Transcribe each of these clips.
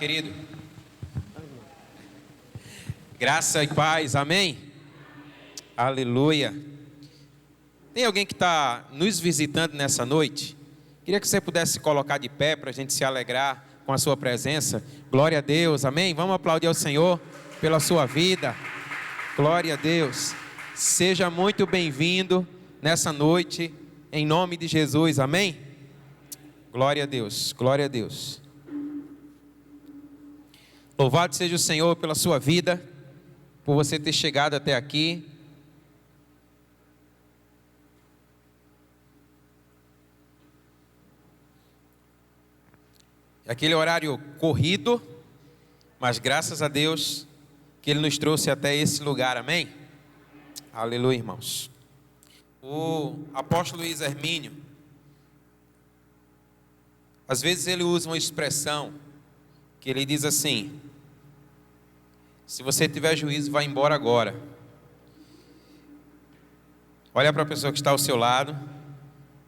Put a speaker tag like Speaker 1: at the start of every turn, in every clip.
Speaker 1: querido. Graça e paz, amém? Aleluia. Tem alguém que está nos visitando nessa noite? Queria que você pudesse se colocar de pé para a gente se alegrar com a sua presença. Glória a Deus, amém? Vamos aplaudir ao Senhor pela sua vida. Glória a Deus. Seja muito bem-vindo nessa noite, em nome de Jesus, amém? Glória a Deus, glória a Deus. Louvado seja o Senhor pela sua vida, por você ter chegado até aqui. Aquele horário corrido, mas graças a Deus que Ele nos trouxe até esse lugar, amém? Aleluia, irmãos. O apóstolo Luiz Hermínio, às vezes ele usa uma expressão que ele diz assim: se você tiver juízo, vá embora agora. Olha para a pessoa que está ao seu lado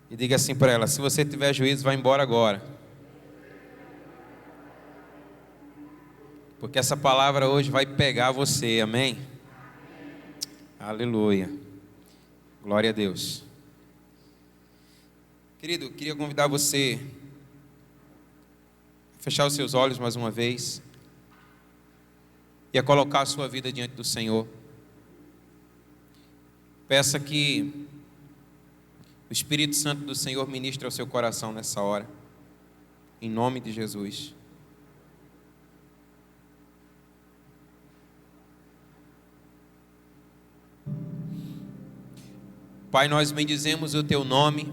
Speaker 1: e diga assim para ela: se você tiver juízo, vá embora agora. Porque essa palavra hoje vai pegar você, amém? Aleluia. Glória a Deus. Querido, queria convidar você a fechar os seus olhos mais uma vez e a colocar a sua vida diante do Senhor. Peça que o Espírito Santo do Senhor ministre ao seu coração nessa hora, em nome de Jesus. Pai, nós bendizemos o Teu nome,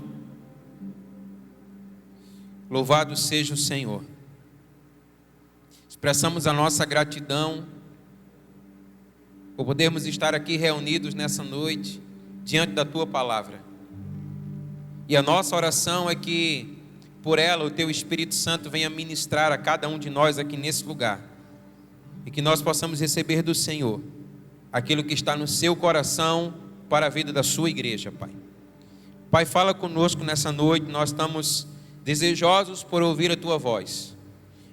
Speaker 1: louvado seja o Senhor. Expressamos a nossa gratidão por podermos estar aqui reunidos nessa noite, diante da Tua palavra. E a nossa oração é que, por ela, o Teu Espírito Santo venha ministrar a cada um de nós aqui nesse lugar, e que nós possamos receber do Senhor aquilo que está no Seu coração para a vida da Sua igreja, Pai. Pai, fala conosco nessa noite, nós estamos desejosos por ouvir a Tua voz,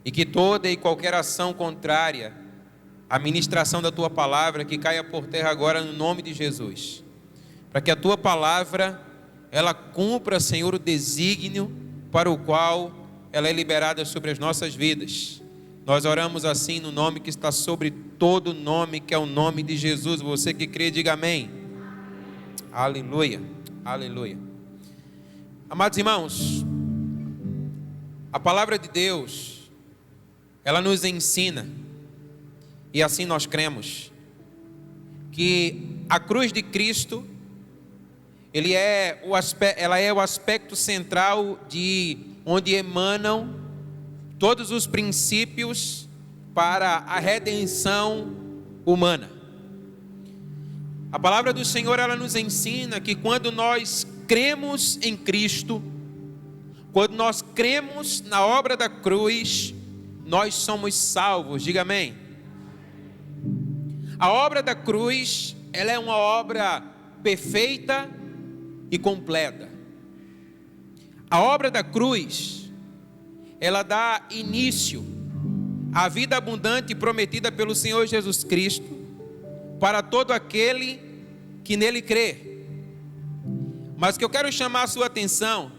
Speaker 1: e que toda e qualquer ação contrária à ministração da Tua palavra, que caia por terra agora no nome de Jesus, para que a Tua palavra, ela cumpra, Senhor, o desígnio para o qual ela é liberada sobre as nossas vidas. Nós oramos assim no nome que está sobre todo nome, que é o nome de Jesus. Você que crê, diga amém. Aleluia, aleluia. Amados irmãos, a palavra de Deus, ela nos ensina, e assim nós cremos, que a cruz de Cristo, ela é o aspecto central de onde emanam todos os princípios para a redenção humana. A palavra do Senhor, ela nos ensina que quando nós cremos em Cristo, quando nós cremos na obra da cruz, nós somos salvos, diga amém. A obra da cruz, ela é uma obra perfeita e completa. A obra da cruz, ela dá início à vida abundante prometida pelo Senhor Jesus Cristo para todo aquele que nele crê. Mas o que eu quero chamar a sua atenção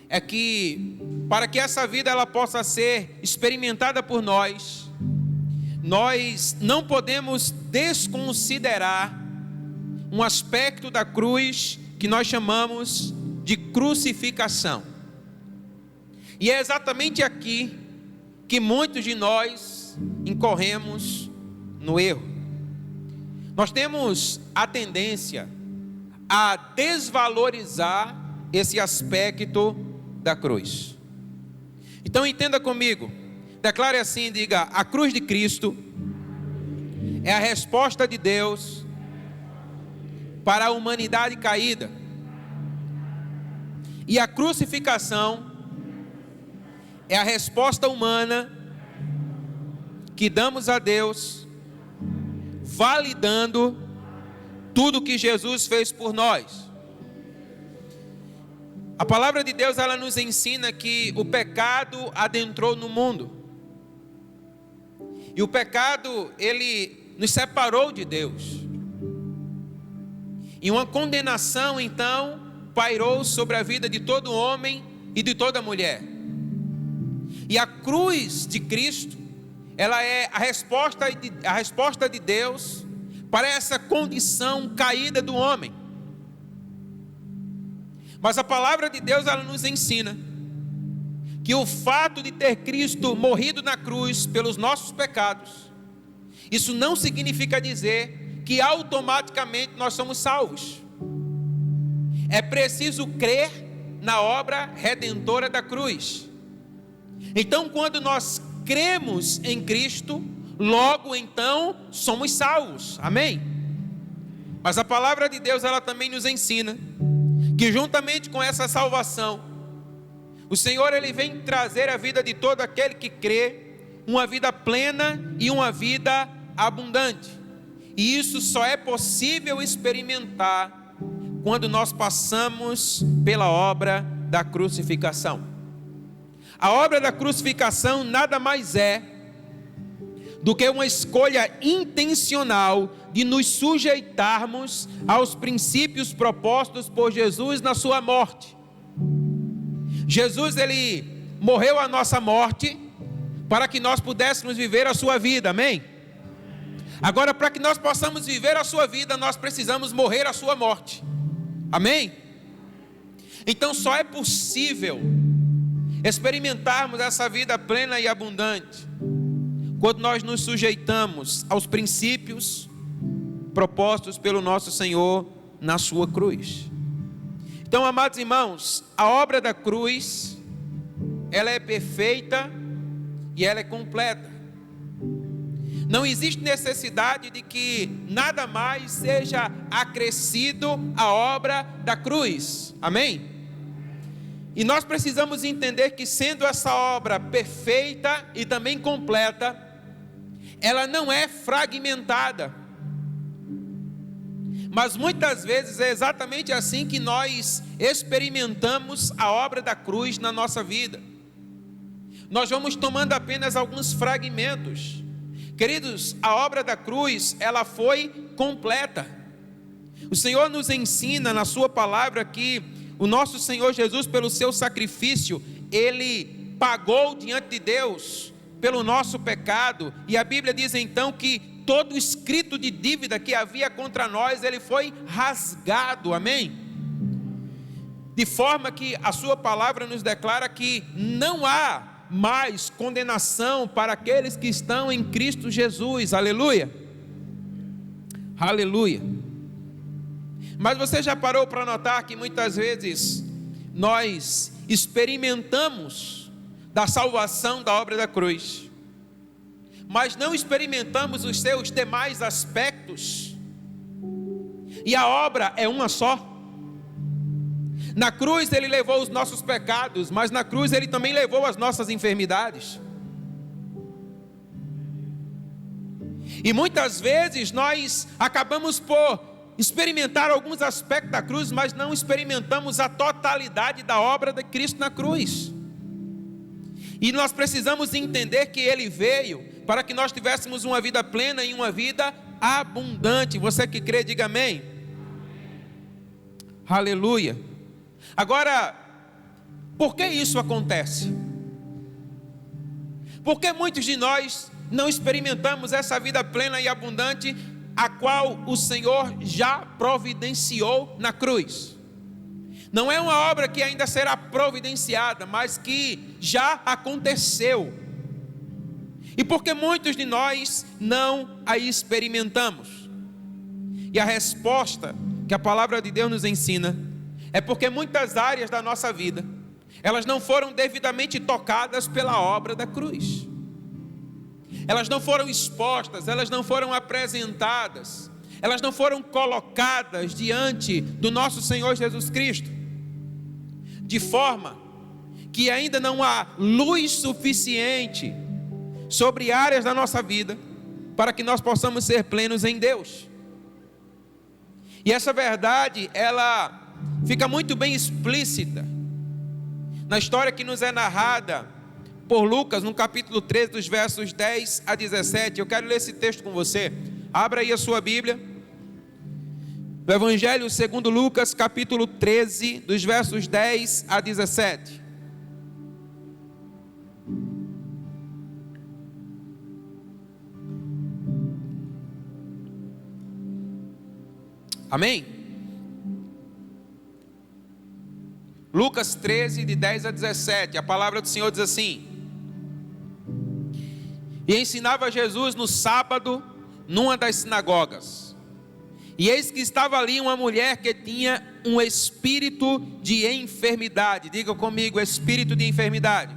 Speaker 1: é que, para que essa vida ela possa ser experimentada por nós, nós não podemos desconsiderar um aspecto da cruz que nós chamamos de crucificação. E é exatamente aqui que muitos de nós incorremos no erro. Nós temos a tendência a desvalorizar esse aspecto da cruz. Então entenda comigo, declare assim, diga: a cruz de Cristo é a resposta de Deus para a humanidade caída, e a crucificação é a resposta humana que damos a Deus, validando tudo que Jesus fez por nós. A palavra de Deus, ela nos ensina que o pecado adentrou no mundo, E o pecado, ele nos separou de Deus. E uma condenação, então, pairou sobre a vida de todo homem e de toda mulher. E a cruz de Cristo, ela é a resposta de Deus para essa condição caída do homem. Mas a palavra de Deus, ela nos ensina que o fato de ter Cristo morrido na cruz pelos nossos pecados, isso não significa dizer que automaticamente nós somos salvos. É preciso crer na obra redentora da cruz. Então, quando nós cremos em Cristo, logo então somos salvos. Amém? Mas a palavra de Deus, ela também nos ensina que juntamente com essa salvação, o Senhor, ele vem trazer a vida de todo aquele que crê, uma vida plena e uma vida abundante. E isso só é possível experimentar quando nós passamos pela obra da crucificação. A obra da crucificação nada mais é do que uma escolha intencional de nos sujeitarmos aos princípios propostos por Jesus na sua morte. Jesus, ele morreu a nossa morte para que nós pudéssemos viver a sua vida, amém? Agora, para que nós possamos viver a sua vida, nós precisamos morrer a sua morte, amém? Então só é possível experimentarmos essa vida plena e abundante quando nós nos sujeitamos aos princípios propostos pelo nosso Senhor na sua cruz. Então, amados irmãos, a obra da cruz, ela é perfeita e ela é completa. Não existe necessidade de que nada mais seja acrescido à obra da cruz, amém? E nós precisamos entender que, sendo essa obra perfeita e também completa, ela não é fragmentada. Mas muitas vezes é exatamente assim que nós experimentamos a obra da cruz na nossa vida. Nós vamos tomando apenas alguns fragmentos. Queridos, a obra da cruz, ela foi completa. O Senhor nos ensina na sua palavra que o nosso Senhor Jesus, pelo seu sacrifício, ele pagou diante de Deus pelo nosso pecado. E a Bíblia diz então que todo escrito de dívida que havia contra nós, ele foi rasgado, amém? De forma que a sua palavra nos declara que não há mais condenação para aqueles que estão em Cristo Jesus, aleluia, aleluia. Mas você já parou para notar que muitas vezes nós experimentamos da salvação da obra da cruz, mas não experimentamos os seus demais aspectos, e a obra é uma só. Na cruz ele levou os nossos pecados, mas na cruz ele também levou as nossas enfermidades. E muitas vezes nós acabamos por experimentar alguns aspectos da cruz, mas não experimentamos a totalidade da obra de Cristo na cruz. E nós precisamos entender que ele veio para que nós tivéssemos uma vida plena e uma vida abundante. Você que crê, diga amém. Aleluia. Agora, por que isso acontece? Porque muitos de nós não experimentamos essa vida plena e abundante, a qual o Senhor já providenciou na cruz. Não é uma obra que ainda será providenciada, mas que já aconteceu. E porque muitos de nós não a experimentamos? E a resposta que a palavra de Deus nos ensina é porque muitas áreas da nossa vida, elas não foram devidamente tocadas pela obra da cruz. Elas não foram expostas, elas não foram apresentadas, elas não foram colocadas diante do nosso Senhor Jesus Cristo, de forma que ainda não há luz suficiente sobre áreas da nossa vida para que nós possamos ser plenos em Deus. E essa verdade, ela fica muito bem explícita na história que nos é narrada por Lucas, no capítulo 13, dos versos 10 a 17. Eu quero ler esse texto com você. Abra aí a sua Bíblia. Do Evangelho segundo Lucas, capítulo 13, dos versos 10 a 17. Amém? Lucas 13, de 10 a 17, a palavra do Senhor diz assim: E ensinava Jesus no sábado, numa das sinagogas. E eis que estava ali uma mulher que tinha um espírito de enfermidade. Diga comigo, espírito de enfermidade.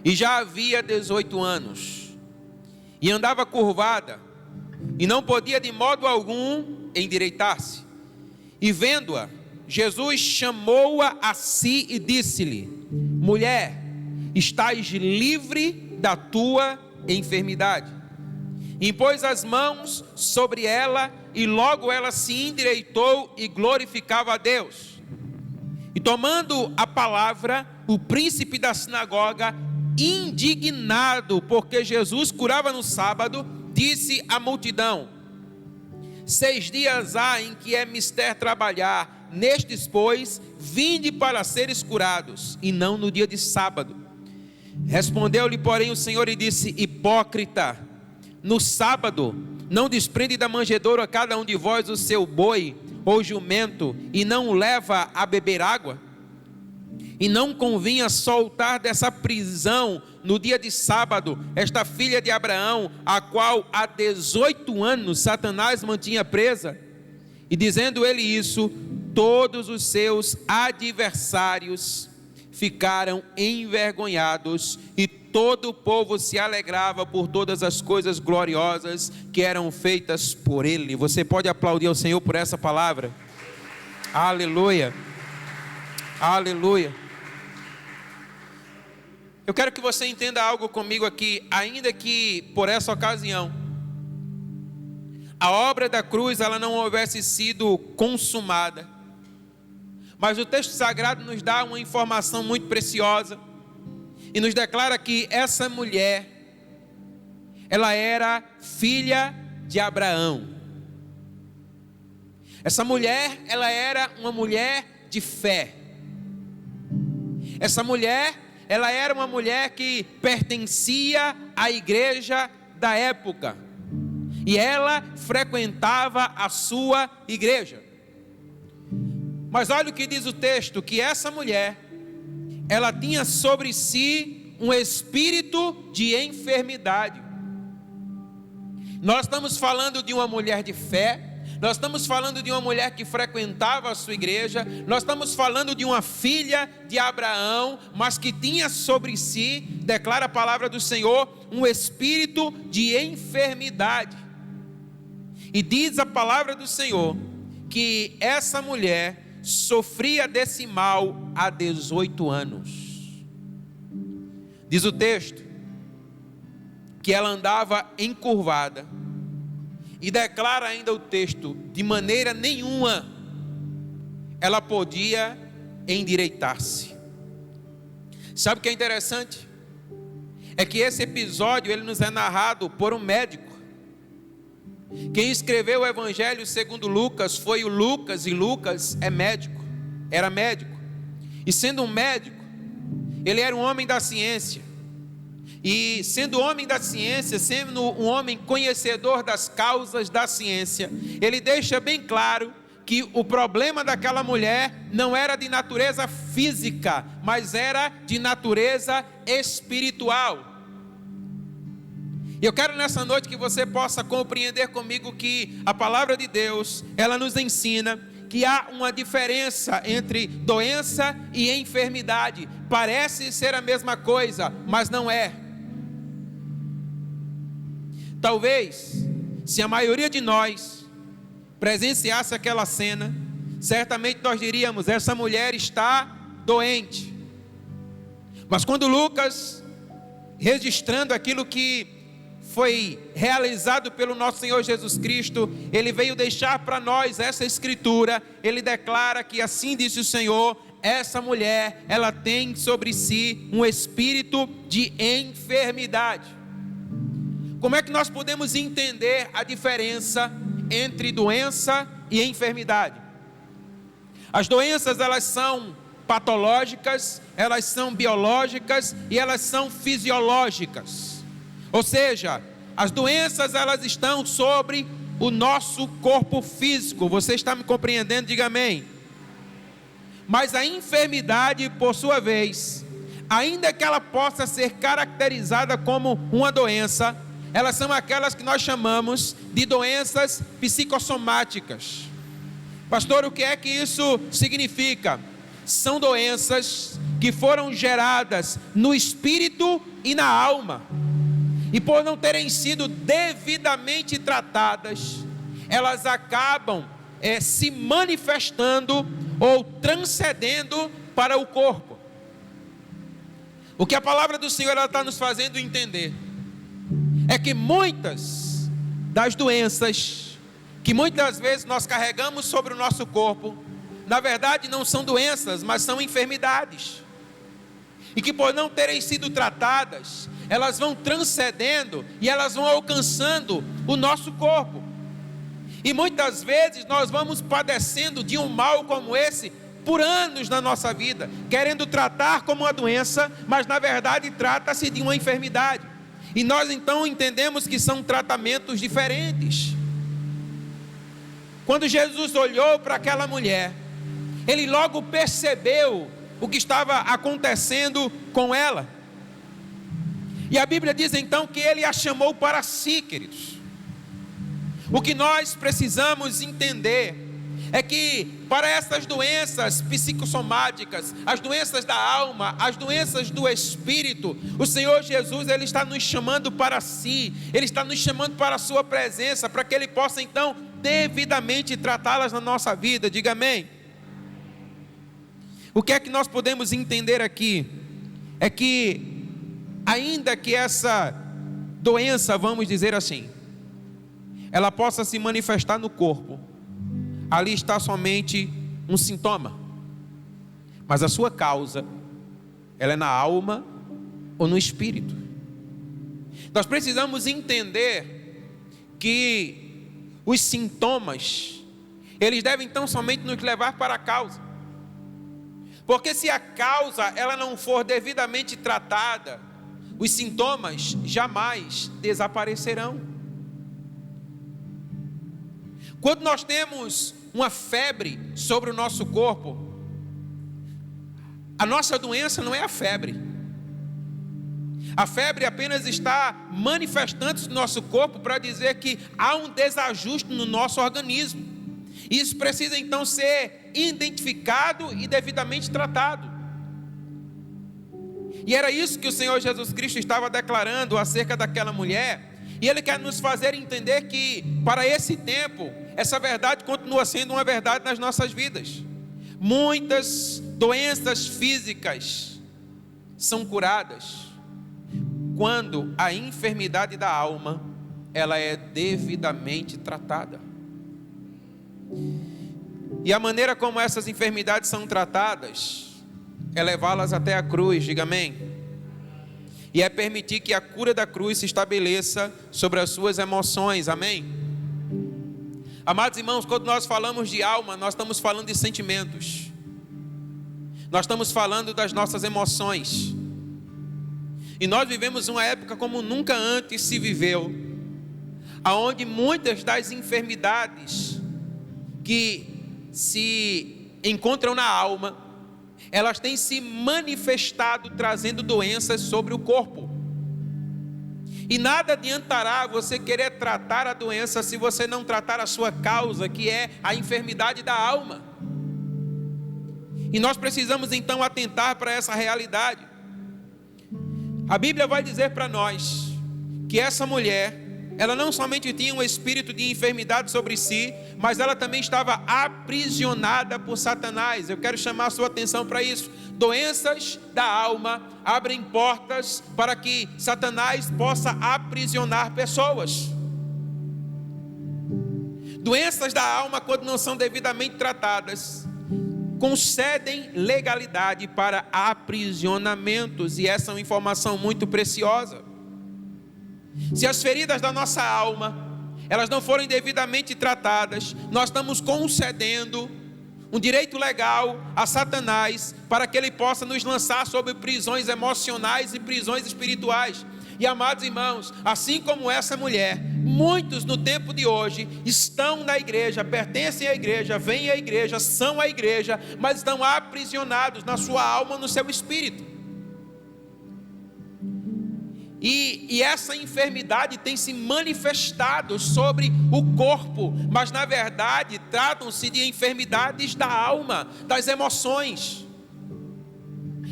Speaker 1: E já havia 18 anos. E andava curvada, e não podia de modo algum endireitar-se. E vendo-a, Jesus chamou-a a si e disse-lhe: Mulher, estás livre da tua enfermidade. Impôs as mãos sobre ela, e logo ela se endireitou e glorificava a Deus. E tomando a palavra, o príncipe da sinagoga, indignado porque Jesus curava no sábado, disse à multidão: 6 dias há em que é mister trabalhar, nestes, pois, vinde para seres curados, e não no dia de sábado. Respondeu-lhe, porém, o Senhor e disse: Hipócrita, no sábado não desprende da manjedoura a cada um de vós o seu boi ou jumento, e não o leva a beber água? E não convinha soltar dessa prisão no dia de sábado esta filha de Abraão, a qual há 18 anos Satanás mantinha presa? E dizendo ele isso, todos os seus adversários ficaram envergonhados, e todo o povo se alegrava por todas as coisas gloriosas que eram feitas por ele. Você pode aplaudir ao Senhor por essa palavra? Aleluia, aleluia. Eu quero que você entenda algo comigo aqui, ainda que por essa ocasião a obra da cruz ela não houvesse sido consumada, mas o texto sagrado nos dá uma informação muito preciosa e nos declara que essa mulher, ela era filha de Abraão. Essa mulher, ela era uma mulher de fé. Essa mulher, ela era uma mulher que pertencia à igreja da época, e ela frequentava a sua igreja. Mas olha o que diz o texto, que essa mulher, ela tinha sobre si um espírito de enfermidade. Nós estamos falando de uma mulher de fé, nós estamos falando de uma mulher que frequentava a sua igreja, nós estamos falando de uma filha de Abraão, mas que tinha sobre si, declara a palavra do Senhor, um espírito de enfermidade. E diz a palavra do Senhor que essa mulher sofria desse mal há 18 anos. Diz o texto que ela andava encurvada, e declara ainda o texto: de maneira nenhuma ela podia endireitar-se. Sabe o que é interessante? É que esse episódio ele nos é narrado por um médico. Quem escreveu o Evangelho segundo Lucas foi o Lucas, e Lucas é médico, era médico. E sendo um médico, ele era um homem da ciência. E sendo homem da ciência, sendo um homem conhecedor das causas da ciência, ele deixa bem claro que o problema daquela mulher não era de natureza física, mas era de natureza espiritual. E eu quero nessa noite que você possa compreender comigo que a palavra de Deus, ela nos ensina que há uma diferença entre doença e enfermidade. Parece ser a mesma coisa, mas não é. Talvez, se a maioria de nós presenciasse aquela cena, certamente nós diríamos: essa mulher está doente. Mas quando Lucas, registrando aquilo que foi realizado pelo nosso Senhor Jesus Cristo, ele veio deixar para nós essa escritura. Ele declara que assim disse o Senhor: essa mulher, ela tem sobre si um espírito de enfermidade. Como é que nós podemos entender a diferença entre doença e enfermidade? As doenças, elas são patológicas, elas são biológicas e elas são fisiológicas. Ou seja, as doenças, elas estão sobre o nosso corpo físico. Você está me compreendendo? Diga amém. Mas a enfermidade, por sua vez, ainda que ela possa ser caracterizada como uma doença, elas são aquelas que nós chamamos de doenças psicossomáticas. Pastor, o que é que isso significa? São doenças que foram geradas no espírito e na alma, e por não terem sido devidamente tratadas, elas acabam se manifestando ou transcendendo para o corpo. O que a palavra do Senhor está nos fazendo entender é que muitas das doenças que muitas vezes nós carregamos sobre o nosso corpo, na verdade não são doenças, mas são enfermidades, e que por não terem sido tratadas, elas vão transcendendo e elas vão alcançando o nosso corpo. E muitas vezes nós vamos padecendo de um mal como esse por anos na nossa vida, querendo tratar como uma doença, mas na verdade trata-se de uma enfermidade. E nós então entendemos que são tratamentos diferentes. Quando Jesus olhou para aquela mulher, ele logo percebeu o que estava acontecendo com ela. E a Bíblia diz então que ele a chamou para si, queridos. O que nós precisamos entender é que para essas doenças psicossomáticas, as doenças da alma, as doenças do espírito, o Senhor Jesus, Ele está nos chamando para si, Ele está nos chamando para a sua presença, para que Ele possa então devidamente tratá-las na nossa vida. Diga amém. O que é que nós podemos entender aqui? É que ainda que essa doença, vamos dizer assim, ela possa se manifestar no corpo, ali está somente um sintoma, mas a sua causa, ela é na alma ou no espírito. Nós precisamos entender que os sintomas, eles devem então somente nos levar para a causa, porque se a causa ela não for devidamente tratada, os sintomas jamais desaparecerão. Quando nós temos uma febre sobre o nosso corpo, a nossa doença não é a febre. A febre apenas está manifestando-se no nosso corpo para dizer que há um desajuste no nosso organismo. Isso precisa então ser identificado e devidamente tratado. E era isso que o Senhor Jesus Cristo estava declarando acerca daquela mulher. E Ele quer nos fazer entender que para esse tempo, essa verdade continua sendo uma verdade nas nossas vidas. Muitas doenças físicas são curadas quando a enfermidade da alma ela é devidamente tratada. E a maneira como essas enfermidades são tratadas é levá-las até a cruz. Diga amém. E é permitir que a cura da cruz se estabeleça sobre as suas emoções. Amém? Amados irmãos, quando nós falamos de alma, nós estamos falando de sentimentos. Nós estamos falando das nossas emoções. E nós vivemos uma época como nunca antes se viveu, aonde muitas das enfermidades que se encontram na alma, elas têm se manifestado trazendo doenças sobre o corpo. E nada adiantará você querer tratar a doença se você não tratar a sua causa, que é a enfermidade da alma. E nós precisamos então atentar para essa realidade. A Bíblia vai dizer para nós que essa mulher, ela não somente tinha um espírito de enfermidade sobre si, mas ela também estava aprisionada por Satanás. Eu quero chamar a sua atenção para isso. Doenças da alma abrem portas para que Satanás possa aprisionar pessoas. Doenças da alma, quando não são devidamente tratadas, concedem legalidade para aprisionamentos, e essa é uma informação muito preciosa. Se as feridas da nossa alma, elas não forem devidamente tratadas, nós estamos concedendo um direito legal a Satanás para que ele possa nos lançar sobre prisões emocionais e prisões espirituais. E amados irmãos, assim como essa mulher, muitos no tempo de hoje estão na igreja, pertencem à igreja, vêm à igreja, são a igreja, mas estão aprisionados na sua alma, no seu espírito. E essa enfermidade tem se manifestado sobre o corpo, mas na verdade tratam-se de enfermidades da alma, das emoções.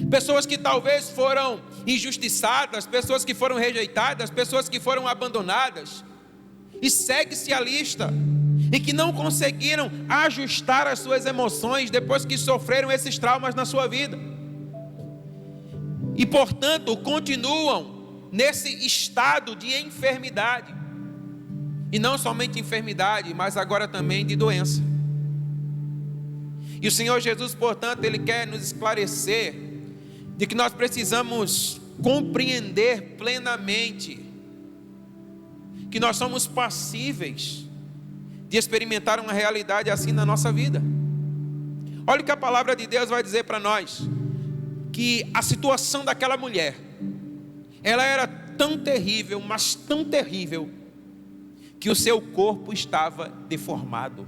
Speaker 1: Pessoas que talvez foram injustiçadas, pessoas que foram rejeitadas, pessoas que foram abandonadas, e segue-se a lista, e que não conseguiram ajustar as suas emoções depois que sofreram esses traumas na sua vida, e portanto continuam nesse estado de enfermidade, e não somente enfermidade, mas agora também de doença. E o Senhor Jesus, portanto, Ele quer nos esclarecer de que nós precisamos compreender plenamente que nós somos passíveis de experimentar uma realidade assim na nossa vida. Olha o que a palavra de Deus vai dizer para nós, que a situação daquela mulher, ela era tão terrível, mas tão terrível, que o seu corpo estava deformado.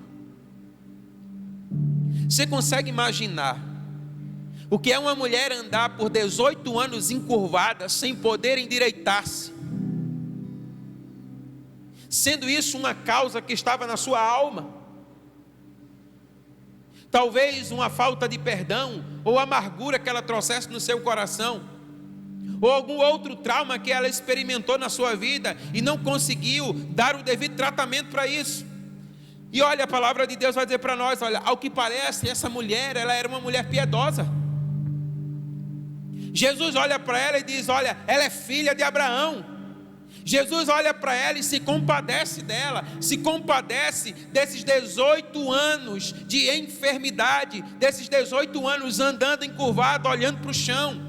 Speaker 1: Você consegue imaginar o que é uma mulher andar por 18 anos encurvada, sem poder endireitar-se, sendo isso uma causa que estava na sua alma? Talvez uma falta de perdão, ou amargura que ela trouxesse no seu coração, ou algum outro trauma que ela experimentou na sua vida e não conseguiu dar o devido tratamento para isso. E olha, a palavra de Deus vai dizer para nós, olha, ao que parece, essa mulher, ela era uma mulher piedosa. Jesus olha para ela e diz, olha, ela é filha de Abraão. Jesus olha para ela e se compadece dela, se compadece desses 18 anos de enfermidade, desses 18 anos andando encurvado, olhando para o chão.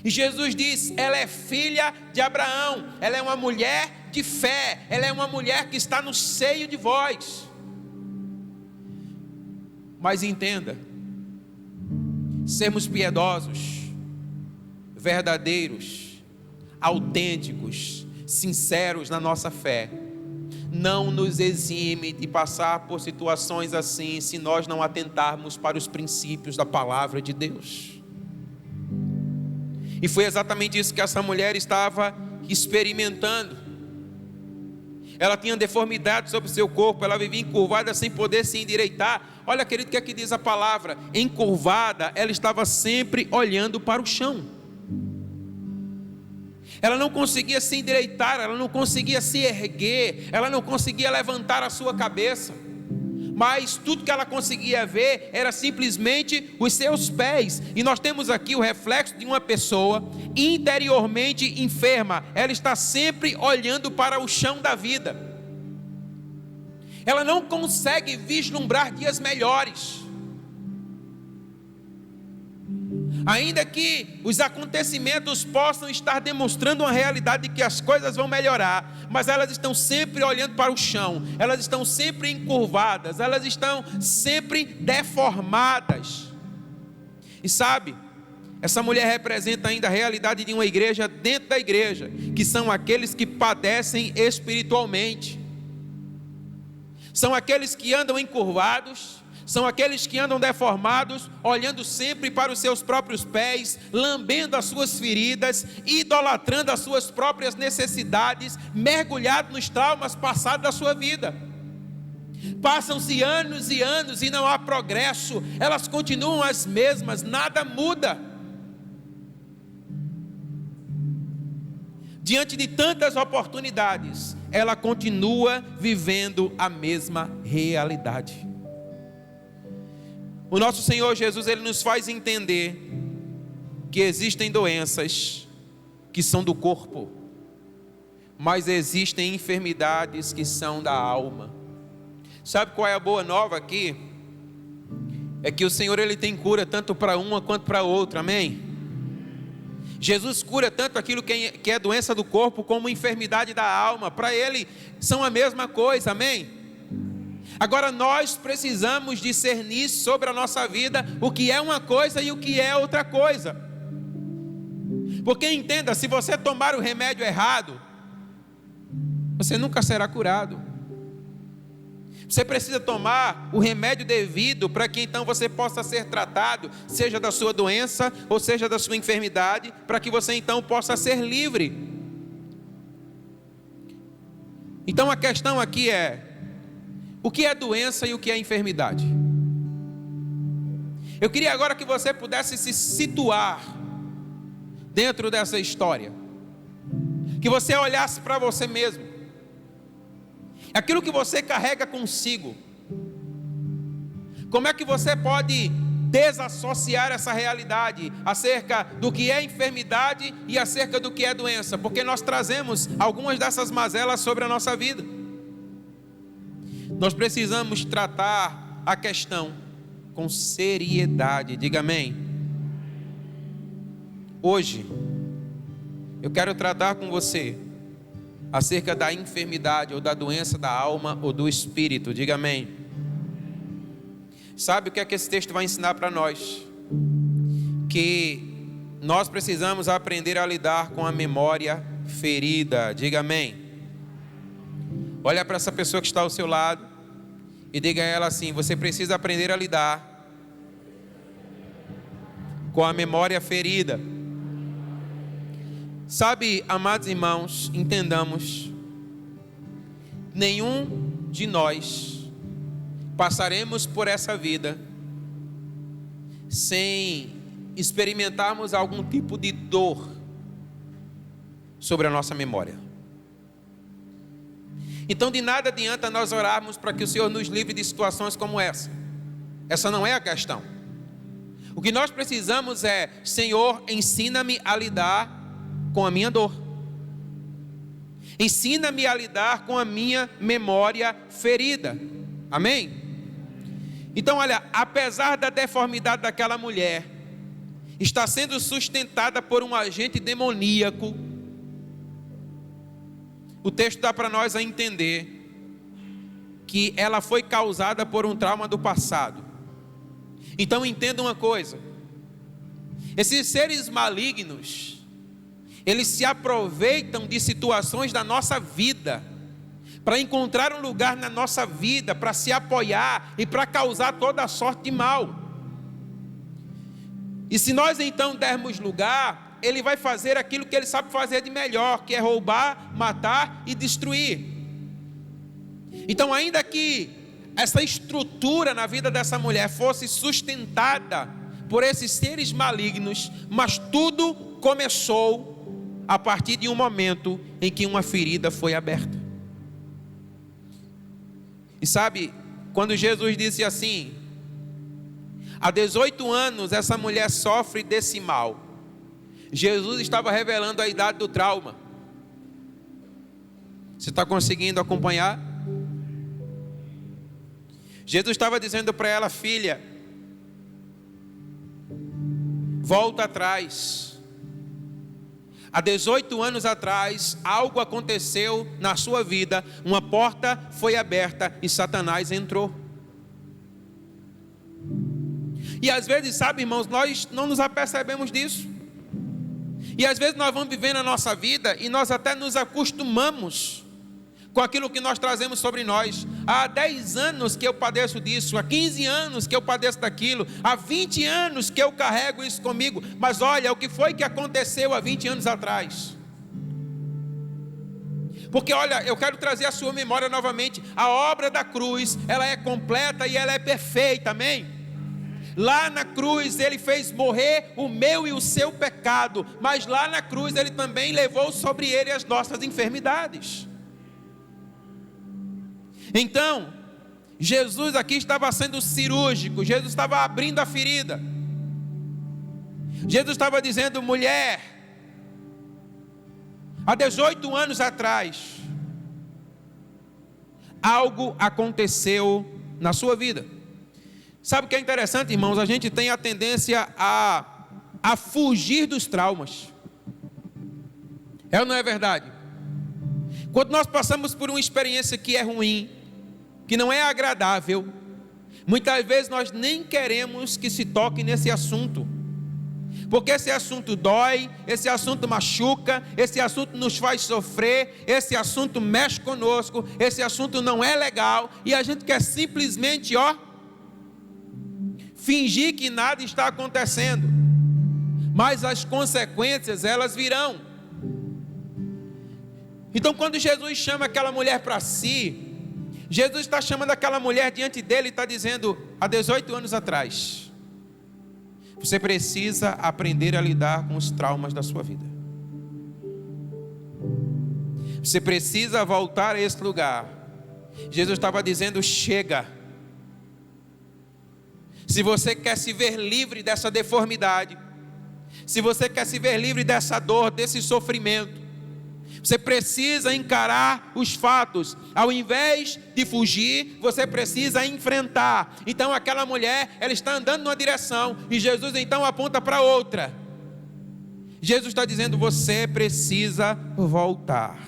Speaker 1: E Jesus diz, ela é filha de Abraão, ela é uma mulher de fé, ela é uma mulher que está no seio de vós. Mas entenda, sermos piedosos, verdadeiros, autênticos, sinceros na nossa fé, não nos exime de passar por situações assim, se nós não atentarmos para os princípios da palavra de Deus. E foi exatamente isso que essa mulher estava experimentando. Ela tinha deformidade sobre o seu corpo, ela vivia encurvada sem poder se endireitar. Olha, querido, o que é que diz a palavra? Encurvada, ela estava sempre olhando para o chão. Ela não conseguia se endireitar, ela não conseguia se erguer, ela não conseguia levantar a sua cabeça. Mas tudo que ela conseguia ver era simplesmente os seus pés. E nós temos aqui o reflexo de uma pessoa interiormente enferma. Ela está sempre olhando para o chão da vida. Ela não consegue vislumbrar dias melhores. Ainda que os acontecimentos possam estar demonstrando uma realidade de que as coisas vão melhorar, mas elas estão sempre olhando para o chão, elas estão sempre encurvadas, elas estão sempre deformadas. E sabe, essa mulher representa ainda a realidade de uma igreja dentro da igreja, que são aqueles que padecem espiritualmente, são aqueles que andam encurvados, são aqueles que andam deformados, olhando sempre para os seus próprios pés, lambendo as suas feridas, idolatrando as suas próprias necessidades, mergulhado nos traumas passados da sua vida. Passam-se anos e anos e não há progresso, elas continuam as mesmas, nada muda. Diante de tantas oportunidades, ela continua vivendo a mesma realidade. O nosso Senhor Jesus, Ele nos faz entender que existem doenças que são do corpo, mas existem enfermidades que são da alma. Sabe qual é a boa nova aqui? é que o Senhor ele tem cura tanto para uma quanto para outra, amém? Jesus cura tanto aquilo que é doença do corpo como enfermidade da alma, para Ele são a mesma coisa, amém? Agora nós precisamos discernir sobre a nossa vida o que é uma coisa e o que é outra coisa, porque entenda, se você tomar o remédio errado, você nunca será curado. Você precisa tomar o remédio devido para que então você possa ser tratado, seja da sua doença ou seja da sua enfermidade, para que você então possa ser livre. Então a questão aqui é: o que é doença e o que é enfermidade? Eu queria agora que você pudesse se situar dentro dessa história, que você olhasse para você mesmo, aquilo que você carrega consigo. Como é que você pode desassociar essa realidade acerca do que é enfermidade e acerca do que é doença? Porque nós trazemos algumas dessas mazelas sobre a nossa vida. Nós precisamos tratar a questão com seriedade. Diga amém. Hoje eu quero tratar com você acerca da enfermidade ou da doença da alma ou do espírito. Diga amém. Sabe o que é que esse texto vai ensinar para nós? Que nós precisamos aprender a lidar com a memória ferida. Diga amém. Olha para essa pessoa que está ao seu lado e diga a ela assim: você precisa aprender a lidar com a memória ferida. Sabe, amados irmãos, entendamos, nenhum de nós passaremos por essa vida sem experimentarmos algum tipo de dor sobre a nossa memória. Então de nada adianta nós orarmos para que o Senhor nos livre de situações como essa. Essa não é a questão. O que nós precisamos é: Senhor, ensina-me a lidar com a minha dor. Ensina-me a lidar com a minha memória ferida. Amém? Então olha, apesar da deformidade daquela mulher está sendo sustentada por um agente demoníaco, o texto dá para nós a entender que ela foi causada por um trauma do passado. Então entenda uma coisa: esses seres malignos, eles se aproveitam de situações da nossa vida para encontrar um lugar na nossa vida, para se apoiar e para causar toda a sorte de mal. E se nós então dermos lugar, ele vai fazer aquilo que ele sabe fazer de melhor, que é roubar, matar e destruir. Então, ainda que essa estrutura na vida dessa mulher fosse sustentada por esses seres malignos, mas tudo começou a partir de um momento em que uma ferida foi aberta. E sabe, quando Jesus disse assim: há 18 anos essa mulher sofre desse mal, Jesus estava revelando a idade do trauma. Você está conseguindo acompanhar? Jesus estava dizendo para ela: filha, volta atrás. Há 18 anos atrás, algo aconteceu na sua vida, uma porta foi aberta e Satanás entrou. E às vezes, sabe, irmãos, nós não nos apercebemos disso. E às vezes nós vamos vivendo a nossa vida e nós até nos acostumamos com aquilo que nós trazemos sobre nós. Há 10 anos que eu padeço disso, há 15 anos que eu padeço daquilo, há 20 anos que eu carrego isso comigo. Mas olha, o que foi que aconteceu há 20 anos atrás? Porque olha, eu quero trazer a sua memória novamente. A obra da cruz, ela é completa e ela é perfeita, amém? Lá na cruz ele fez morrer o meu e o seu pecado, mas lá na cruz ele também levou sobre ele as nossas enfermidades. Então, Jesus aqui estava sendo cirúrgico, Jesus estava abrindo a ferida. Jesus estava dizendo: mulher, há 18 anos atrás, algo aconteceu na sua vida. Sabe o que é interessante, irmãos? A gente tem a tendência a fugir dos traumas. É ou não é verdade? Quando nós passamos por uma experiência que é ruim, que não é agradável, muitas vezes nós nem queremos que se toque nesse assunto, porque esse assunto dói, esse assunto machuca, esse assunto nos faz sofrer, esse assunto mexe conosco, esse assunto não é legal, e a gente quer simplesmente, fingir que nada está acontecendo, mas as consequências elas virão. Então, quando Jesus chama aquela mulher para si, Jesus está chamando aquela mulher diante dele e está dizendo: há 18 anos atrás, você precisa aprender a lidar com os traumas da sua vida. Você precisa voltar a esse lugar. Jesus estava dizendo: chega. Se você quer se ver livre dessa deformidade, se você quer se ver livre dessa dor, desse sofrimento, você precisa encarar os fatos. Ao invés de fugir, você precisa enfrentar. Então aquela mulher, ela está andando numa direção e Jesus então aponta para outra. Jesus está dizendo: você precisa voltar.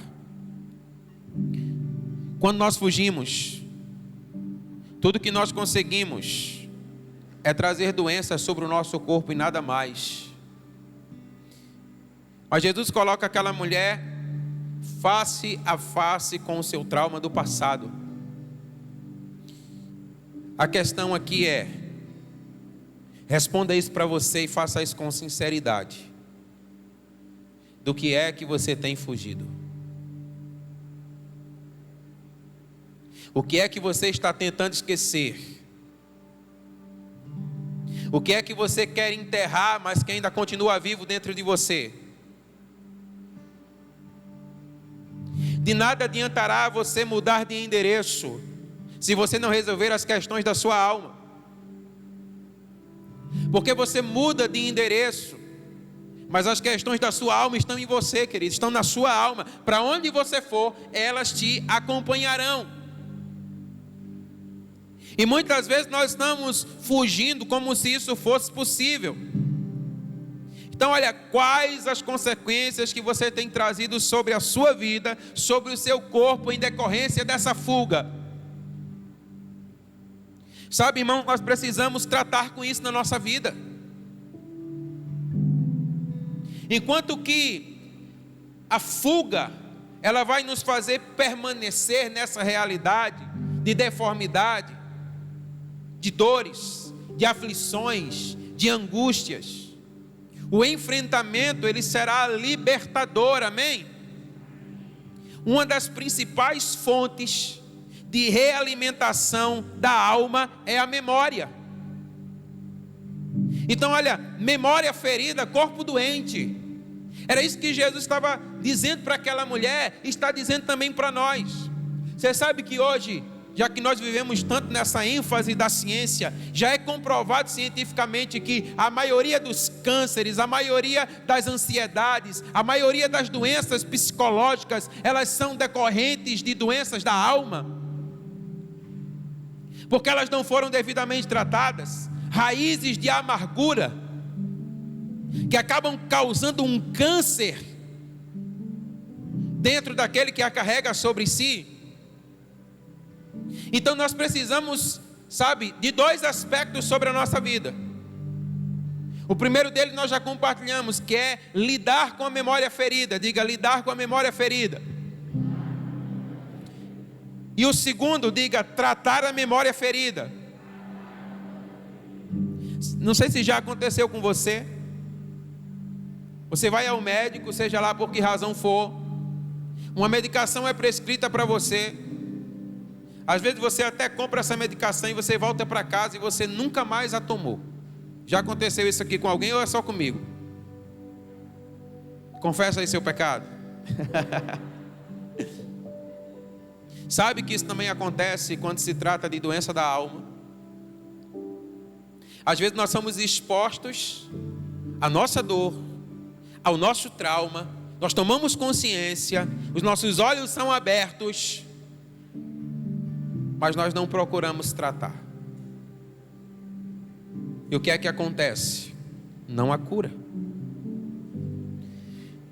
Speaker 1: Quando nós fugimos, tudo que nós conseguimos é trazer doenças sobre o nosso corpo e nada mais. Mas Jesus coloca aquela mulher face a face com o seu trauma do passado. A questão aqui é: responda isso para você e faça isso com sinceridade. Do que é que você tem fugido? O que é que você está tentando esquecer? O que é que você quer enterrar, mas que ainda continua vivo dentro de você? De nada adiantará você mudar de endereço se você não resolver as questões da sua alma. Porque você muda de endereço, mas as questões da sua alma estão em você, querido, estão na sua alma. Para onde você for, elas te acompanharão. E muitas vezes nós estamos fugindo como se isso fosse possível. Então olha, quais as consequências que você tem trazido sobre a sua vida, sobre o seu corpo em decorrência dessa fuga. Sabe, irmão, nós precisamos tratar com isso na nossa vida. Enquanto que a fuga, ela vai nos fazer permanecer nessa realidade de deformidade, de dores, de aflições, de angústias. O enfrentamento, ele será libertador, amém? Uma das principais fontes de realimentação da alma é a memória. Então olha, memória ferida, corpo doente. Era isso que Jesus estava dizendo para aquela mulher, e está dizendo também para nós. Você sabe que hoje, já que nós vivemos tanto nessa ênfase da ciência, já é comprovado cientificamente que a maioria dos cânceres, a maioria das ansiedades, a maioria das doenças psicológicas, elas são decorrentes de doenças da alma, porque elas não foram devidamente tratadas. Raízes de amargura, que acabam causando um câncer dentro daquele que a carrega sobre si. Então nós precisamos, sabe, de dois aspectos sobre a nossa vida. O primeiro deles nós já compartilhamos, que é lidar com a memória ferida. Diga, lidar com a memória ferida. E o segundo, diga, tratar a memória ferida. Não sei se já aconteceu com você. Você vai ao médico, seja lá por que razão for, uma medicação é prescrita para você. Às vezes você até compra essa medicação e você volta para casa e você nunca mais a tomou. Já aconteceu isso aqui com alguém ou é só comigo? Confessa aí seu pecado. Sabe que isso também acontece quando se trata de doença da alma. Às vezes nós somos expostos à nossa dor, ao nosso trauma. Nós tomamos consciência, os nossos olhos são abertos, mas nós não procuramos tratar. E o que é que acontece? Não há cura.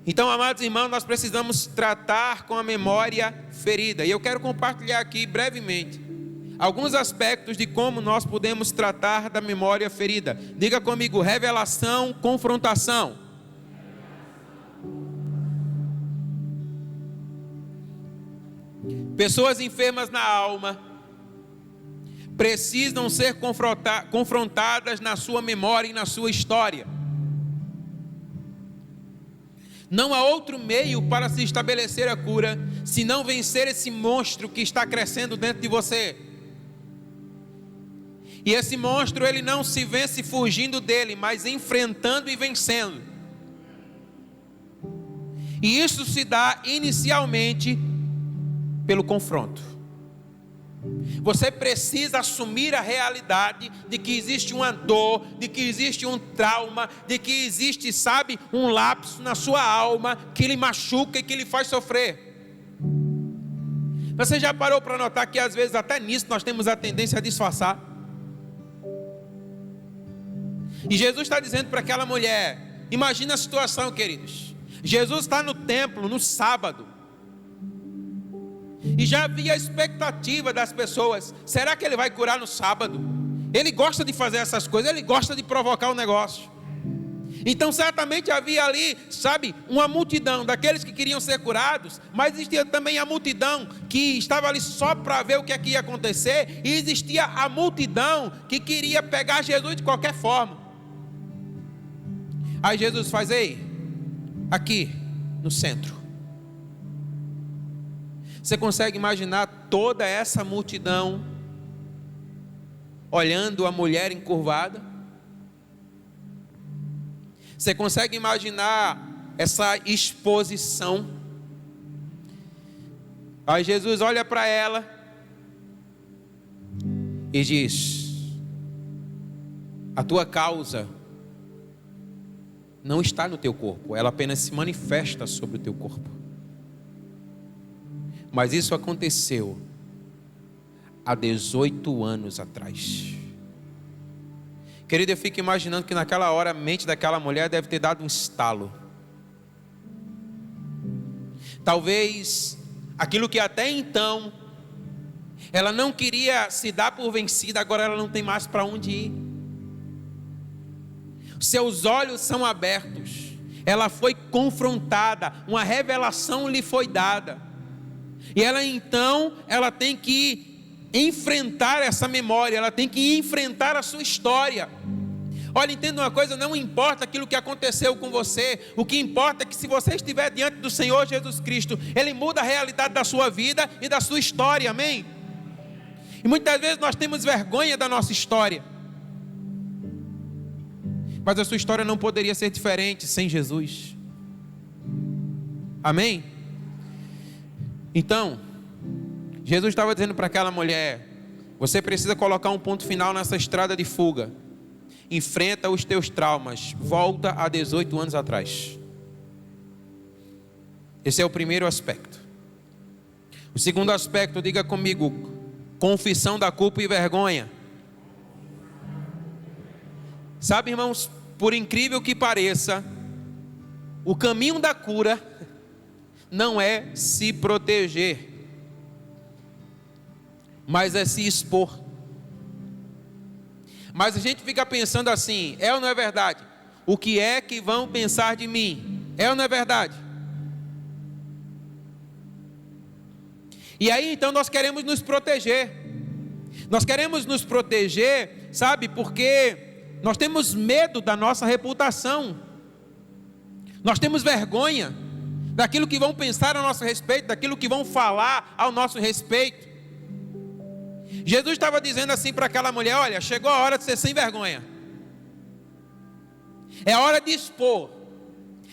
Speaker 1: Então, amados irmãos, nós precisamos tratar com a memória ferida. E eu quero compartilhar aqui brevemente alguns aspectos de como nós podemos tratar da memória ferida. Diga comigo: revelação, confrontação. Pessoas enfermas na alma precisam ser confrontadas na sua memória e na sua história. Não há outro meio para se estabelecer a cura, senão vencer esse monstro que está crescendo dentro de você. E esse monstro, ele não se vence fugindo dele, mas enfrentando e vencendo. E isso se dá inicialmente pelo confronto. Você precisa assumir a realidade de que existe uma dor, de que existe um trauma, de que existe, sabe, um lapso na sua alma que lhe machuca e que lhe faz sofrer. Você já parou para notar que às vezes até nisso nós temos a tendência a disfarçar? E Jesus está dizendo para aquela mulher, imagina a situação, queridos. Jesus está no templo no sábado. E já havia a expectativa das pessoas: será que ele vai curar no sábado? Ele gosta de fazer essas coisas, ele gosta de provocar o negócio. Então certamente havia ali, sabe, uma multidão daqueles que queriam ser curados, mas existia também a multidão que estava ali só para ver o que é que ia acontecer, e existia a multidão que queria pegar Jesus de qualquer forma. Aí Jesus faz: ei, aqui no centro. Você consegue imaginar toda essa multidão olhando a mulher encurvada? Você consegue imaginar essa exposição? Aí Jesus olha para ela e diz: a tua causa não está no teu corpo, ela apenas se manifesta sobre o teu corpo. Mas isso aconteceu há 18 anos atrás. Querido, eu fico imaginando que naquela hora a mente daquela mulher deve ter dado um estalo. Talvez aquilo que até então ela não queria se dar por vencida, agora ela não tem mais para onde ir. Seus olhos são abertos. Ela foi confrontada, uma revelação lhe foi dada. E ela tem que enfrentar essa memória, ela tem que enfrentar a sua história. Olha, entenda uma coisa: não importa aquilo que aconteceu com você, o que importa é que se você estiver diante do Senhor Jesus Cristo, Ele muda a realidade da sua vida e da sua história, amém? E muitas vezes nós temos vergonha da nossa história, mas a sua história não poderia ser diferente sem Jesus, amém? Então, Jesus estava dizendo para aquela mulher: você precisa colocar um ponto final nessa estrada de fuga. Enfrenta os teus traumas. Volta a 18 anos atrás. Esse é o primeiro aspecto. O segundo aspecto, diga comigo: confissão da culpa e vergonha. Sabe, irmãos, por incrível que pareça, o caminho da cura não é se proteger, mas é se expor. Mas a gente fica pensando assim: é ou não é verdade? O que é que vão pensar de mim? É ou não é verdade? E aí então nós queremos nos proteger. Nós queremos nos proteger, sabe, porque nós temos medo da nossa reputação. Nós temos vergonha daquilo que vão pensar a nosso respeito, daquilo que vão falar ao nosso respeito. Jesus estava dizendo assim para aquela mulher: olha, chegou a hora de ser sem vergonha. É hora de expor.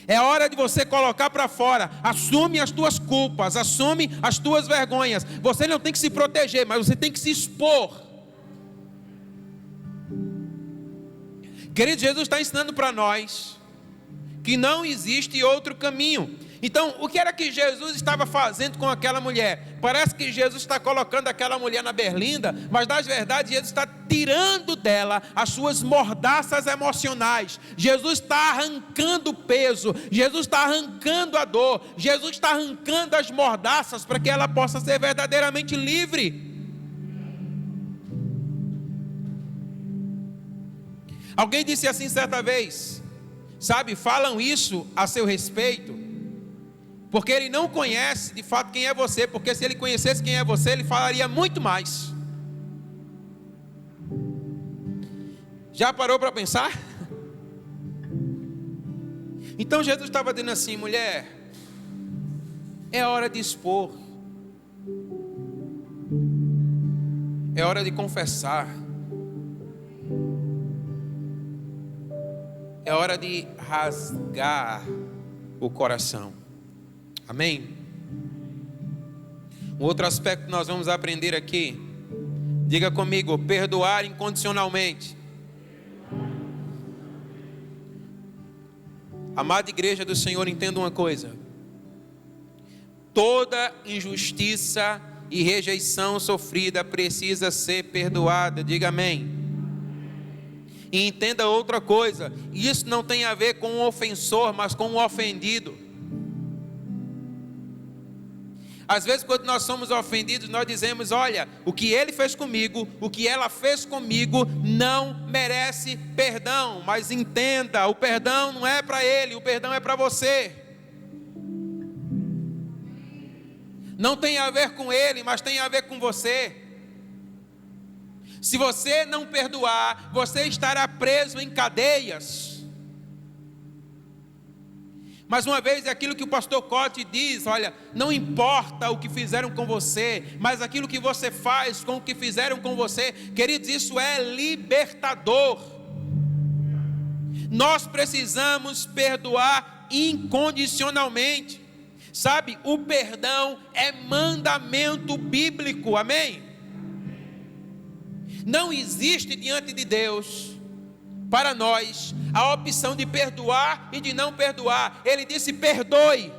Speaker 1: É hora de você colocar para fora. Assume as tuas culpas, assume as tuas vergonhas. Você não tem que se proteger, mas você tem que se expor. Querido, Jesus está ensinando para nós que não existe outro caminho. Então, o que era que Jesus estava fazendo com aquela mulher? Parece que Jesus está colocando aquela mulher na berlinda, mas na verdade Jesus está tirando dela as suas mordaças emocionais. Jesus está arrancando o peso, Jesus está arrancando a dor, Jesus está arrancando as mordaças para que ela possa ser verdadeiramente livre. Alguém disse assim certa vez, sabe, falam isso a seu respeito, porque ele não conhece de fato quem é você, porque se ele conhecesse quem é você, ele falaria muito mais. Já parou para pensar? Então Jesus estava dizendo assim: mulher, é hora de expor, é hora de confessar, é hora de rasgar o coração. Amém? Um outro aspecto que nós vamos aprender aqui, diga comigo: perdoar incondicionalmente. Amada igreja do Senhor, entenda uma coisa: toda injustiça e rejeição sofrida precisa ser perdoada. Diga amém. E entenda outra coisa: isso não tem a ver com o ofensor, mas com o ofendido. Às vezes, quando nós somos ofendidos, nós dizemos: olha, o que ele fez comigo, o que ela fez comigo, não merece perdão. Mas entenda, o perdão não é para ele, o perdão é para você. Não tem a ver com ele, mas tem a ver com você. Se você não perdoar, você estará preso em cadeias. Mais uma vez, é aquilo que o pastor Cote diz: olha, não importa o que fizeram com você, mas aquilo que você faz com o que fizeram com você. Queridos, isso é libertador. Nós precisamos perdoar incondicionalmente. Sabe, o perdão é mandamento bíblico, amém? Não existe diante de Deus, para nós, a opção de perdoar e de não perdoar. Ele disse: perdoe.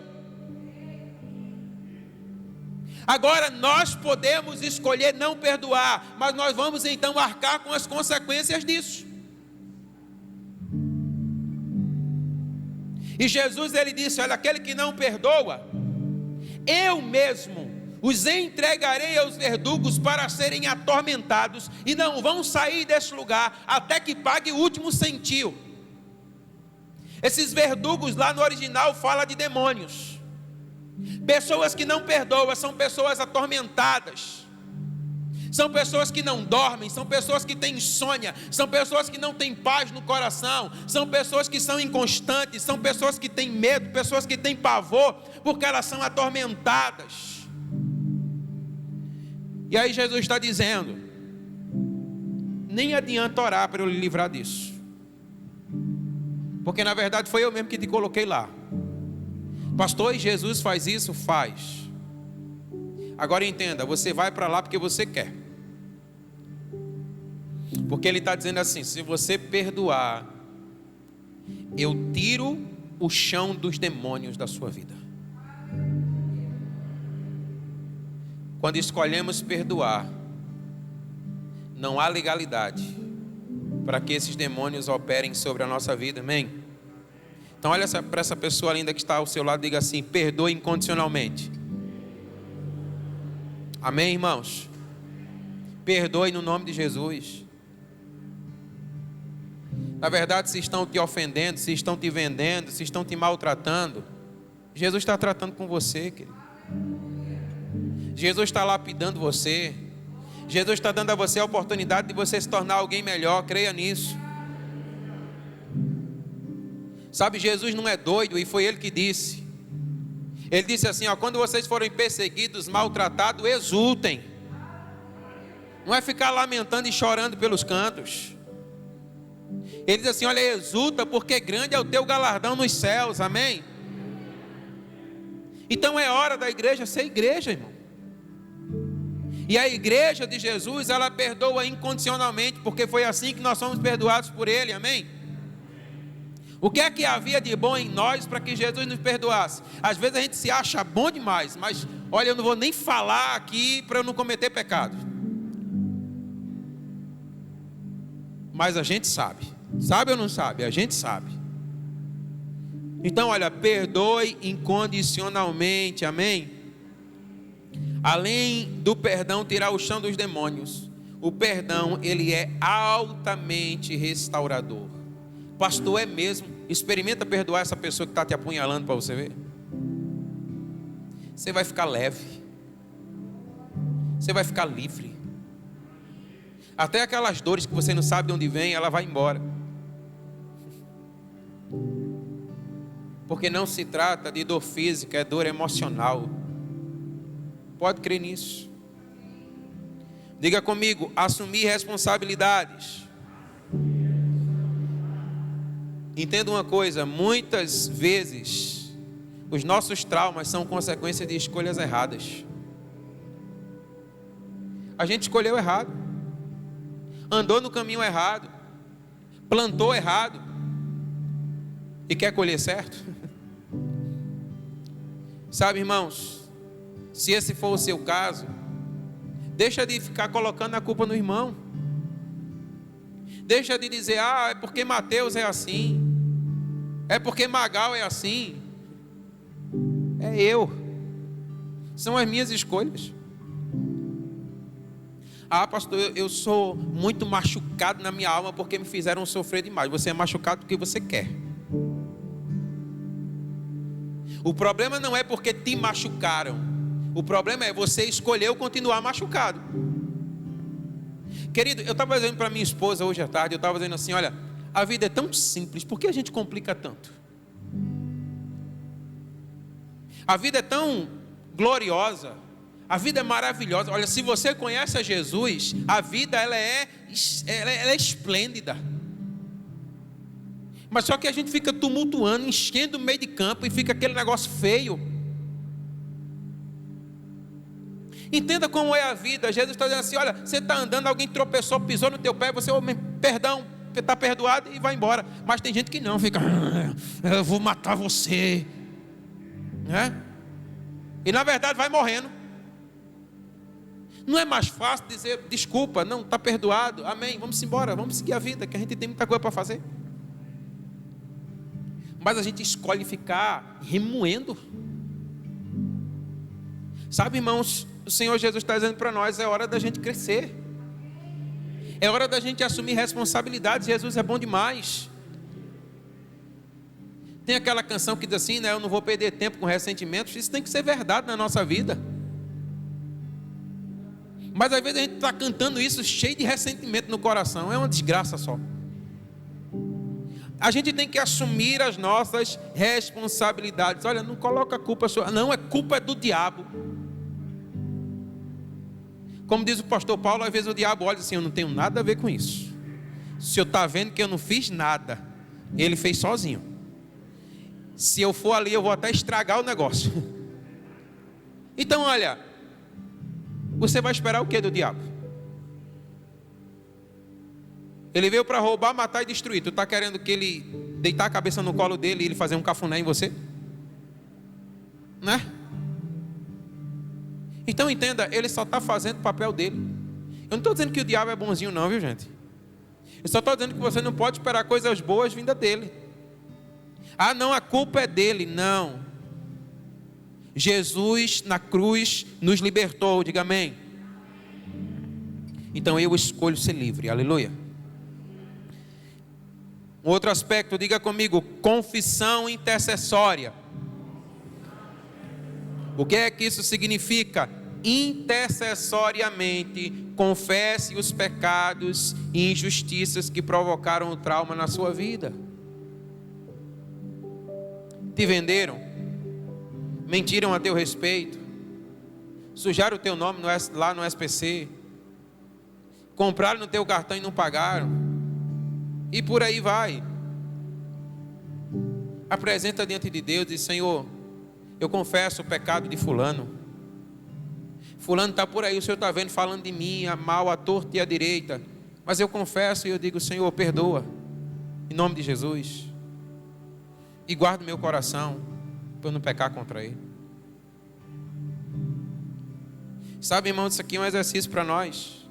Speaker 1: Agora nós podemos escolher não perdoar, mas nós vamos então arcar com as consequências disso. E Jesus, ele disse: olha, aquele que não perdoa, eu mesmo os entregarei aos verdugos para serem atormentados, e não vão sair desse lugar até que pague o último centil. Esses verdugos lá no original fala de demônios. Pessoas que não perdoam são pessoas atormentadas, são pessoas que não dormem, são pessoas que têm insônia, são pessoas que não têm paz no coração, são pessoas que são inconstantes, são pessoas que têm medo, pessoas que têm pavor, porque elas são atormentadas. E aí Jesus está dizendo: nem adianta orar para eu lhe livrar disso, porque na verdade foi eu mesmo que te coloquei lá. Pastor, e Jesus faz isso? Faz. Agora entenda, você vai para lá porque você quer, porque Ele está dizendo assim: se você perdoar, eu tiro o chão dos demônios da sua vida. Quando escolhemos perdoar, não há legalidade para que esses demônios operem sobre a nossa vida, amém? Então olha para essa pessoa linda que está ao seu lado e diga assim: perdoe incondicionalmente. Amém, irmãos? Perdoe no nome de Jesus. Na verdade, se estão te ofendendo, se estão te vendendo, se estão te maltratando, Jesus está tratando com você, querido. Jesus está lapidando você. Jesus está dando a você a oportunidade de você se tornar alguém melhor. Creia nisso. Sabe, Jesus não é doido, e foi Ele que disse. Ele disse assim: ó, quando vocês forem perseguidos, maltratados, exultem. Não é ficar lamentando e chorando pelos cantos. Ele diz assim: olha, exulta, porque grande é o teu galardão nos céus, amém? Então é hora da igreja ser igreja, irmão. E a igreja de Jesus, ela perdoa incondicionalmente, porque foi assim que nós somos perdoados por Ele, amém? O que é que havia de bom em nós para que Jesus nos perdoasse? Às vezes a gente se acha bom demais, mas olha, eu não vou nem falar aqui para eu não cometer pecado. Mas a gente sabe. Sabe ou não sabe? A gente sabe. Então, olha, perdoe incondicionalmente, amém? Além do perdão tirar o chão dos demônios, o perdão, ele é altamente restaurador. Pastor, é mesmo? Experimenta perdoar essa pessoa que está te apunhalando para você ver. Você vai ficar leve. Você vai ficar livre. Até aquelas dores que você não sabe de onde vem, ela vai embora. Porque não se trata de dor física, é dor emocional. Pode crer nisso. Diga comigo, assumir responsabilidades. Entenda uma coisa, muitas vezes os nossos traumas são consequência de escolhas erradas. A gente escolheu errado, andou no caminho errado, plantou errado e quer colher certo. Sabe, irmãos, se esse for o seu caso, deixa de ficar colocando a culpa no irmão. Deixa de dizer, é porque Mateus é assim, é porque Magal é assim. É eu. São as minhas escolhas. Pastor, eu sou muito machucado na minha alma porque me fizeram sofrer demais. Você é machucado porque você quer. O problema não é porque te machucaram. O problema é você escolheu continuar machucado. Querido, eu estava dizendo para minha esposa hoje à tarde, eu estava dizendo assim, olha, a vida é tão simples, por que a gente complica tanto? A vida é tão gloriosa, a vida é maravilhosa. Olha, se você conhece a Jesus, a vida ela é esplêndida. Mas só que a gente fica tumultuando, enchendo o meio de campo e fica aquele negócio feio. Entenda como é a vida. Jesus está dizendo assim, olha, você está andando, alguém tropeçou, pisou no teu pé, você, perdão, você está perdoado e vai embora. Mas tem gente que não, fica, eu vou matar você, né? E na verdade vai morrendo. Não é mais fácil dizer, desculpa, não, está perdoado, amém, vamos embora, vamos seguir a vida, que a gente tem muita coisa para fazer. Mas a gente escolhe ficar remoendo. Sabe, irmãos, o Senhor Jesus está dizendo para nós, é hora da gente crescer. É hora da gente assumir responsabilidades. Jesus é bom demais. Tem aquela canção que diz assim, né? Eu não vou perder tempo com ressentimentos. Isso tem que ser verdade na nossa vida. Mas às vezes a gente está cantando isso cheio de ressentimento no coração. É uma desgraça só. A gente tem que assumir as nossas responsabilidades. Olha, não coloca a culpa sua. Não, a culpa é do diabo. Como diz o pastor Paulo, às vezes o diabo olha assim, eu não tenho nada a ver com isso. O senhor está vendo que eu não fiz nada. Ele fez sozinho. Se eu for ali, eu vou até estragar o negócio. Então, olha, você vai esperar o que do diabo? Ele veio para roubar, matar e destruir. Tu está querendo que ele deitar a cabeça no colo dele e ele fazer um cafuné em você? Né? Então entenda, ele só está fazendo o papel dele. Eu não estou dizendo que o diabo é bonzinho não, viu gente? Eu só estou dizendo que você não pode esperar coisas boas vindas dele. Não, a culpa é dele. Não. Jesus na cruz nos libertou, diga amém. Então eu escolho ser livre, aleluia. Um outro aspecto, diga comigo, confissão intercessória. O que é que isso significa? Intercessoriamente, confesse os pecados e injustiças que provocaram o trauma na sua vida. Te venderam, mentiram a teu respeito, sujaram o teu nome lá no SPC, compraram no teu cartão e não pagaram, e por aí vai. Apresenta diante de Deus e diz, Senhor, eu confesso o pecado de fulano. Fulano está por aí, o Senhor está vendo, falando de mim, a mal, a torta e a direita. Mas eu confesso e eu digo, Senhor, perdoa. Em nome de Jesus. E guarda meu coração, para eu não pecar contra ele. Sabe, irmão, isso aqui é um exercício para nós.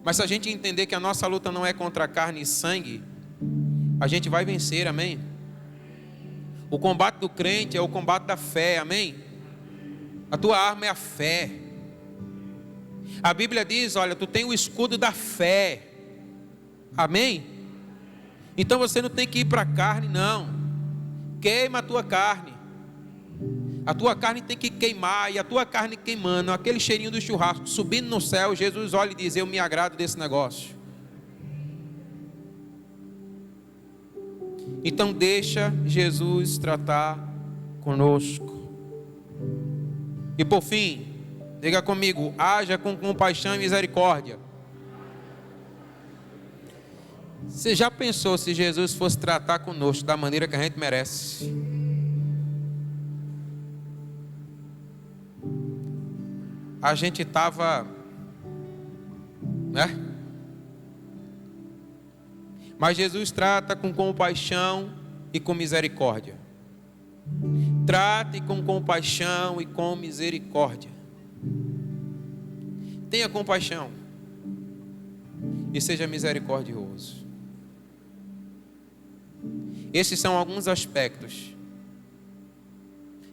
Speaker 1: Mas se a gente entender que a nossa luta não é contra carne e sangue, a gente vai vencer, amém? O combate do crente é o combate da fé, amém? A tua arma é a fé. A Bíblia diz, olha, tu tem o escudo da fé, amém? Então você não tem que ir para a carne, não. Queima a tua carne. A tua carne tem que queimar, e a tua carne queimando, aquele cheirinho do churrasco subindo no céu, Jesus olha e diz, eu me agrado desse negócio. Então deixa Jesus tratar conosco. E por fim, diga comigo, haja com compaixão e misericórdia. Você já pensou se Jesus fosse tratar conosco da maneira que a gente merece? A gente estava, né? Mas Jesus trata com compaixão e com misericórdia. Trate com compaixão e com misericórdia. Tenha compaixão e seja misericordioso. Esses são alguns aspectos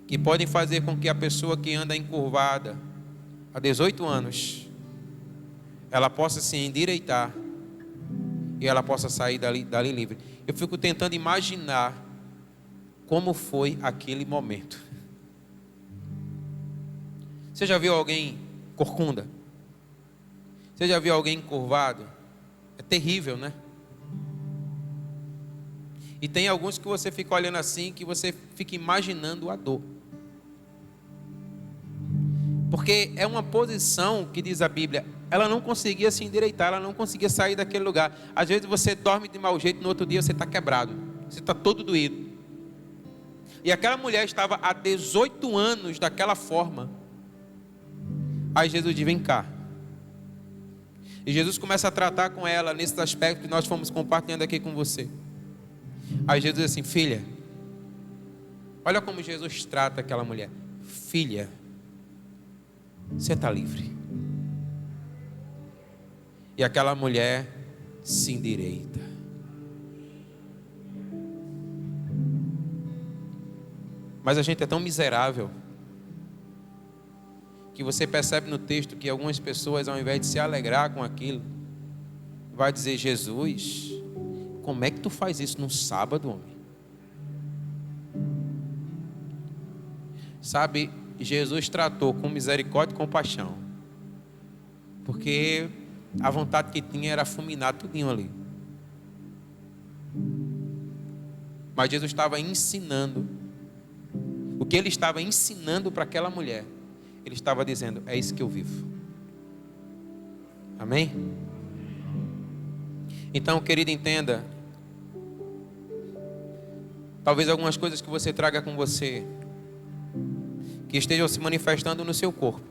Speaker 1: que podem fazer com que a pessoa que anda encurvada há 18 anos, ela possa se endireitar e ela possa sair dali livre. Eu fico tentando imaginar como foi aquele momento. Você já viu alguém corcunda? Você já viu alguém encurvado? É terrível, né? E tem alguns que você fica olhando assim, que você fica imaginando a dor. Porque é uma posição que diz a Bíblia, ela não conseguia se endireitar, ela não conseguia sair daquele lugar. Às vezes você dorme de mau jeito, no outro dia você está quebrado, você está todo doído. E aquela mulher estava há 18 anos daquela forma. Aí Jesus diz, vem cá. E Jesus começa a tratar com ela nesse aspecto que nós fomos compartilhando aqui com você. Aí Jesus diz assim, filha, olha como Jesus trata aquela mulher. Filha, você está livre. E aquela mulher se endireita. Mas a gente é tão miserável que você percebe no texto que algumas pessoas, ao invés de se alegrar com aquilo, vai dizer, Jesus, como é que tu faz isso num sábado, homem? Sabe, Jesus tratou com misericórdia e compaixão, porque a vontade que tinha era fulminar tudinho ali. Mas Jesus estava ensinando. O que ele estava ensinando para aquela mulher, ele estava dizendo, é isso que eu vivo. Amém? Então, querido, entenda. Talvez algumas coisas que você traga com você, que estejam se manifestando no seu corpo,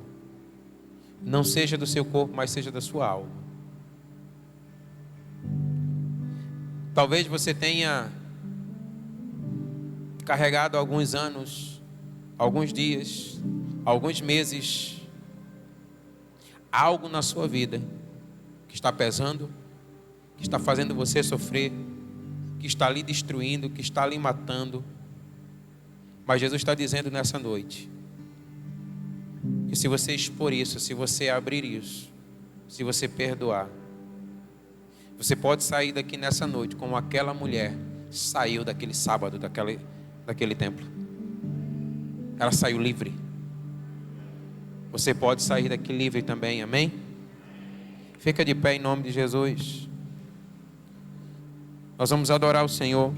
Speaker 1: não seja do seu corpo, mas seja da sua alma. Talvez você tenha carregado alguns anos, alguns dias, alguns meses, algo na sua vida que está pesando, que está fazendo você sofrer, que está lhe destruindo, que está lhe matando. Mas Jesus está dizendo nessa noite que se você expor isso, se você abrir isso, se você perdoar, você pode sair daqui nessa noite como aquela mulher saiu daquele sábado, daquele templo. Ela saiu livre. Você pode sair daqui livre também, amém? Fica de pé em nome de Jesus. Nós vamos adorar o Senhor.